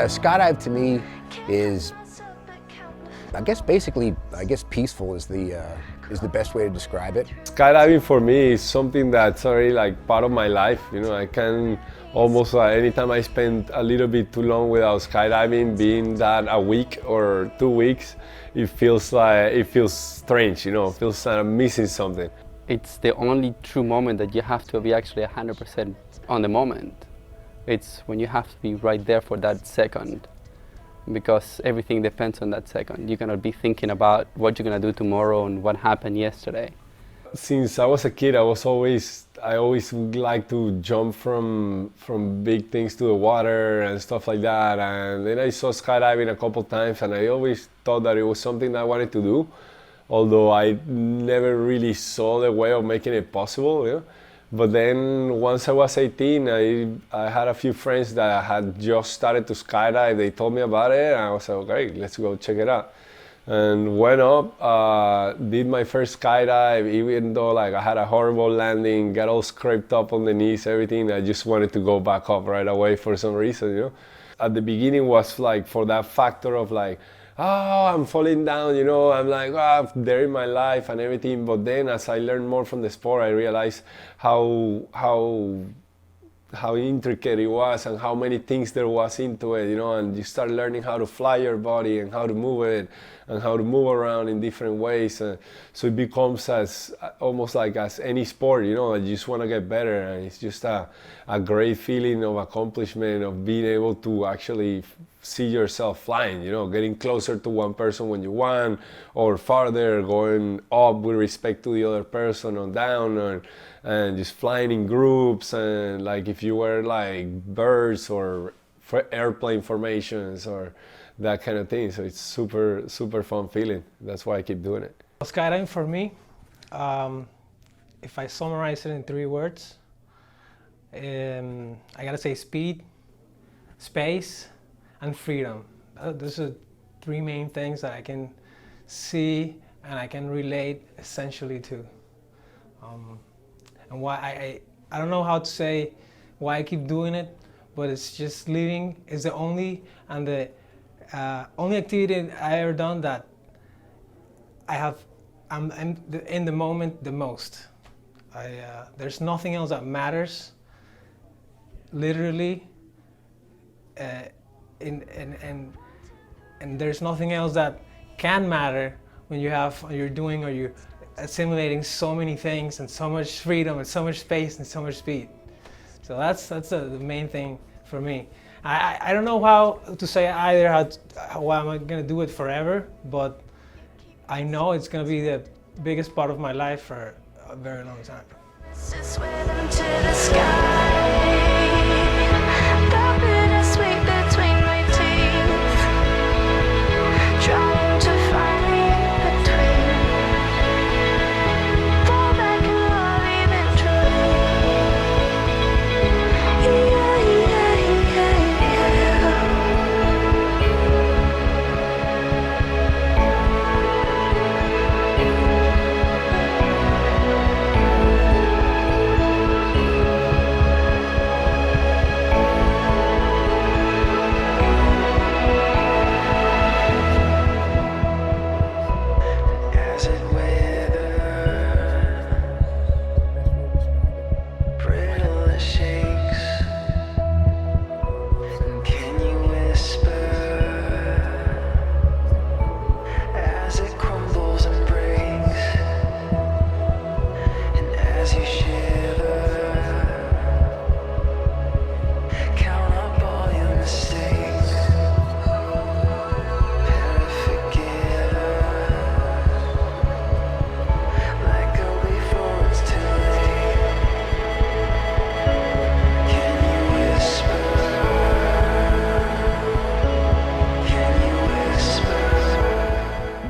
Skydive to me is, I guess peaceful is the best way to describe it. Skydiving for me is something that's already like part of my life. You know, I can almost anytime I spend a little bit too long without skydiving, being that a week or 2 weeks, it feels strange. You know, it feels like I'm missing something. It's the only true moment that you have to be actually 100% on the moment. It's when you have to be right there for that second, because everything depends on that second. You cannot be thinking about what you're gonna do tomorrow and what happened yesterday. Since I was a kid, I always would like to jump from big things to the water and stuff like that. And then I saw skydiving a couple times, and I always thought that it was something that I wanted to do, although I never really saw the way of making it possible. You know? But then once I was 18, I had a few friends that had just started to skydive. They told me about it, and I was like, okay, let's go check it out. And went up, did my first skydive, even though like I had a horrible landing, got all scraped up on the knees, everything. I just wanted to go back up right away for some reason, you know. At the beginning was like for that factor of like, oh, I'm falling down, you know, I'm like, oh, there in my life and everything. But then as I learned more from the sport, I realized how intricate it was and how many things there was into it, you know, and you start learning how to fly your body and how to move it and how to move around in different ways. So it becomes as almost like as any sport, you know, you just want to get better, and it's just a great feeling of accomplishment, of being able to actually see yourself flying, you know, getting closer to one person when you want, or farther, going up with respect to the other person, or down, and just flying in groups, and like if you were like birds or airplane formations or that kind of thing. So it's super fun feeling. That's why I keep doing it. Skydiving for me, if I summarize it in 3 words, I gotta say speed, space, and freedom. Those are 3 main things that I can see and I can relate essentially to. And why I don't know how to say why I keep doing it, but it's just living is the only activity I ever done that I'm in the moment the most. There's nothing else that matters, literally, and there's nothing else that can matter when you're doing or you're assimilating so many things and so much freedom and so much space and so much speed. So that's the main thing for me. I don't know how to say either how am I gonna do it forever, but I know it's gonna be the biggest part of my life for a very long time.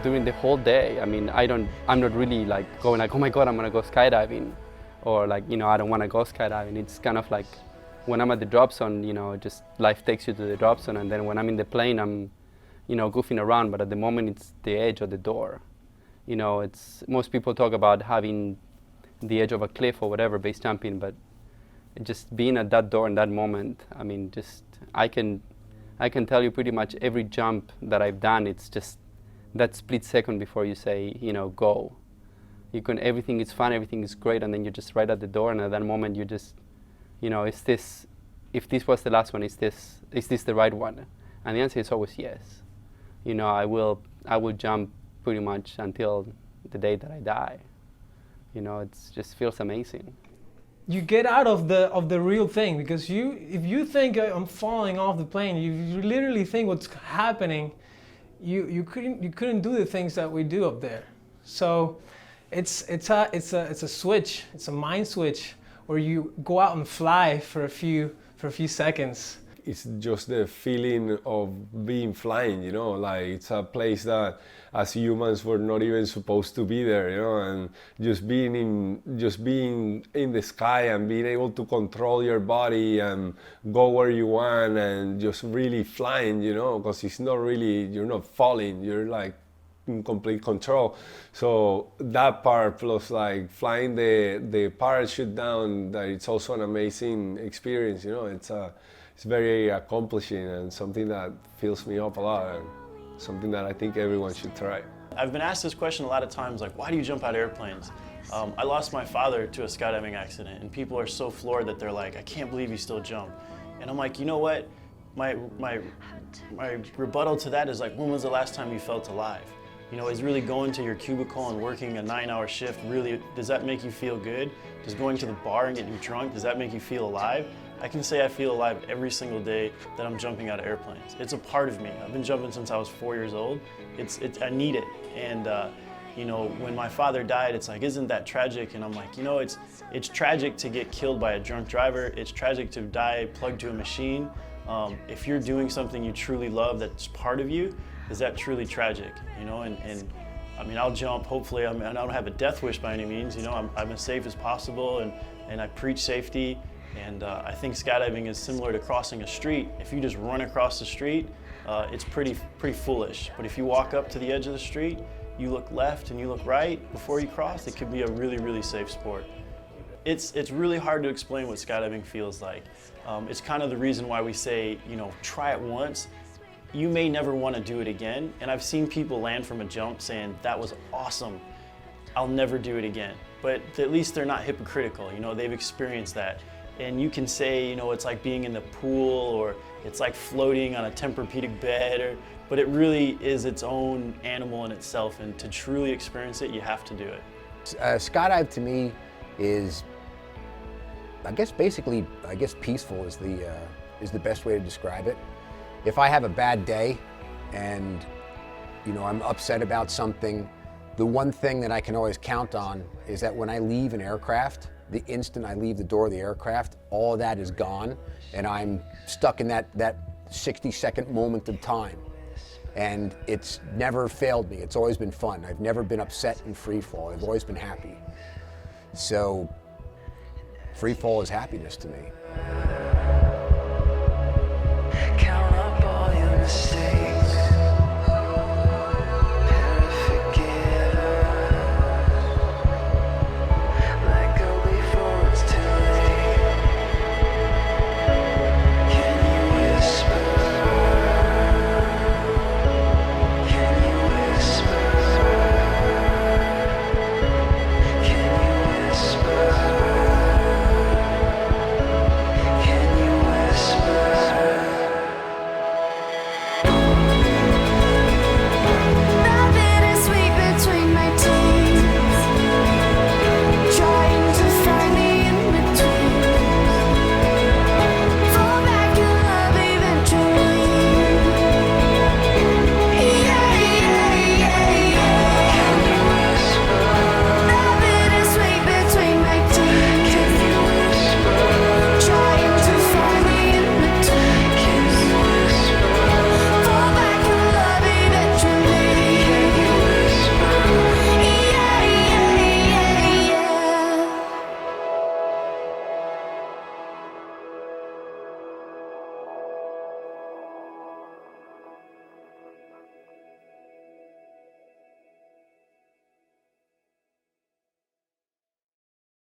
During the whole day, I mean, I'm not really like going like, oh my God, I'm gonna go skydiving, or like, you know, I don't wanna go skydiving. It's kind of like when I'm at the drop zone, you know, just life takes you to the drop zone, and then when I'm in the plane, I'm, you know, goofing around, but at the moment it's the edge of the door. You know, most people talk about having the edge of a cliff or whatever, base jumping, but just being at that door in that moment, I mean, I can I can tell you pretty much every jump that I've done, it's just that split second before you say, you know, go. Everything is fun, everything is great, and then you're just right at the door, and at that moment you just, you know, if this was the last one, is this the right one? And the answer is always yes. You know, I will jump pretty much until the day that I die. You know, it just feels amazing. You get out of the real thing, because if you think I'm falling off the plane, you literally think what's happening. You couldn't do the things that we do up there. So it's a switch. It's a mind switch where you go out and fly for a few seconds. It's just the feeling of being flying, you know, like it's a place that as humans we're not even supposed to be there, you know, and just being in the sky and being able to control your body and go where you want and just really flying, you know, because it's not really, you're not falling, you're like in complete control. So that part plus like flying the parachute down, that it's also an amazing experience, you know. It's very accomplishing and something that fills me up a lot, and something that I think everyone should try. I've been asked this question a lot of times, like, why do you jump out of airplanes? I lost my father to a skydiving accident, and people are so floored that they're like, I can't believe you still jump. And I'm like, you know what? My rebuttal to that is like, when was the last time you felt alive? You know, is really going to your cubicle and working a 9-hour shift really, does that make you feel good? Does going to the bar and getting drunk, does that make you feel alive? I can say I feel alive every single day that I'm jumping out of airplanes. It's a part of me. I've been jumping since I was 4 years old. I need it. And you know, when my father died, it's like, isn't that tragic? And I'm like, you know, it's tragic to get killed by a drunk driver. It's tragic to die plugged to a machine. If you're doing something you truly love that's part of you, is that truly tragic? You know, and I mean, I'll jump. Hopefully, I don't have a death wish by any means. You know, I'm as safe as possible, and I preach safety. And I think skydiving is similar to crossing a street. If you just run across the street, it's pretty foolish. But if you walk up to the edge of the street, you look left and you look right before you cross, it could be a really, really safe sport. It's really hard to explain what skydiving feels like. It's kind of the reason why we say, you know, try it once. You may never want to do it again. And I've seen people land from a jump saying, that was awesome, I'll never do it again. But at least they're not hypocritical, you know, they've experienced that. And you can say, you know, it's like being in the pool, or it's like floating on a Tempur-Pedic bed, but it really is its own animal in itself, and to truly experience it, you have to do it. Skydive to me is, I guess peaceful is the best way to describe it. If I have a bad day and, you know, I'm upset about something, the one thing that I can always count on is that when I leave an aircraft, the instant I leave the door of the aircraft, all of that is gone, and I'm stuck in that 60-second moment of time. And it's never failed me. It's always been fun. I've never been upset in free fall. I've always been happy. So free fall is happiness to me.